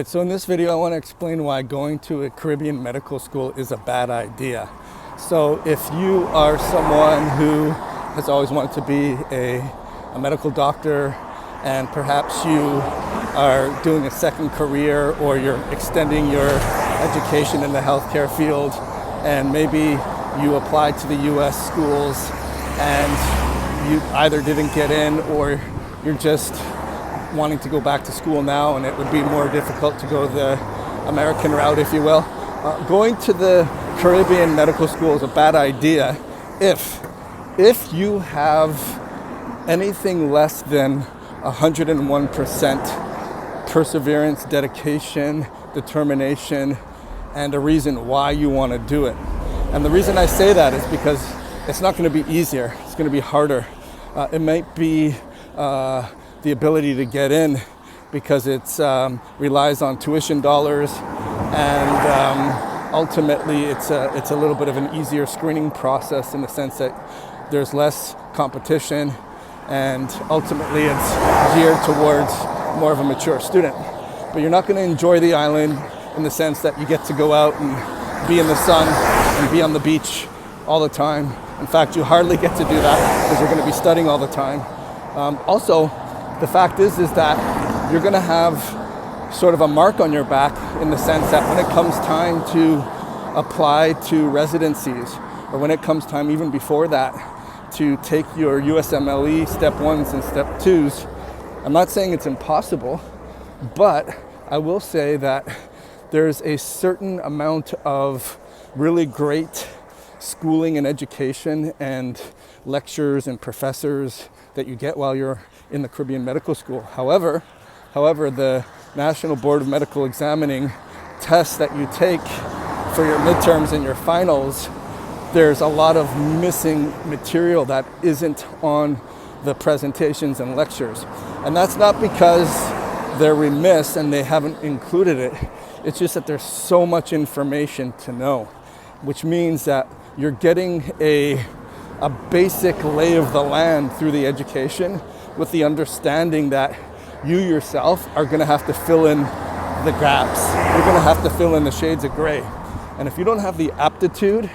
So in this video, I want to explain why going to a Caribbean medical school is a bad idea. So if you are someone who has always wanted to be a medical doctor, and perhaps you are doing a second career, or you're extending your education in the healthcare field, and maybe you applied to the US schools and you either didn't get in, or you're just wanting to go back to school now and it would be more difficult to go the American route, if you will. Going to the Caribbean medical school is a bad idea if you have anything less than 101% perseverance, dedication, determination, and a reason why you want to do it. And the reason I say that is because it's not going to be easier, it's going to be harder. It might be the ability to get in because it relies on tuition dollars, and ultimately it's a little bit of an easier screening process in the sense that there's less competition, and ultimately it's geared towards more of a mature student. But you're not going to enjoy the island in the sense that you get to go out and be in the sun and be on the beach all the time. In fact, you hardly get to do that because you're going to be studying all the time. Also, the fact is that you're going to have sort of a mark on your back in the sense that when it comes time to apply to residencies, or when it comes time even before that to take your USMLE step 1s and step 2s, I'm not saying it's impossible, but I will say that there's a certain amount of really great schooling and education and lectures and professors that you get while you're in the Caribbean Medical School. However, the National Board of Medical Examining tests that you take for your midterms and your finals, there's a lot of missing material that isn't on the presentations and lectures. And that's not because they're remiss and they haven't included it. It's just that there's so much information to know, which means that you're getting a basic lay of the land through the education, with the understanding that you yourself are going to have to fill in the gaps. You're going to have to fill in the shades of gray. And if you don't have the aptitude,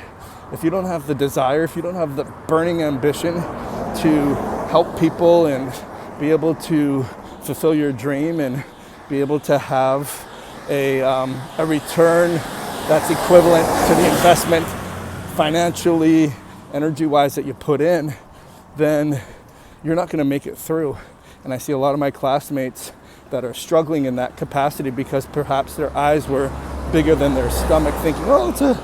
if you don't have the desire, if you don't have the burning ambition to help people and be able to fulfill your dream and be able to have a return that's equivalent to the investment financially, energy-wise, that you put in, then you're not going to make it through. And I see a lot of my classmates that are struggling in that capacity because perhaps their eyes were bigger than their stomach, thinking, oh, it's a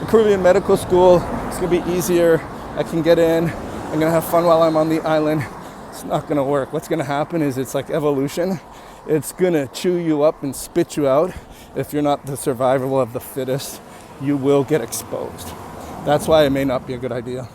Caribbean medical school, it's going to be easier, I can get in, I'm going to have fun while I'm on the island. It's not going to work. What's going to happen is it's like evolution. It's going to chew you up and spit you out. If you're not the survival of the fittest, you will get exposed. That's why it may not be a good idea.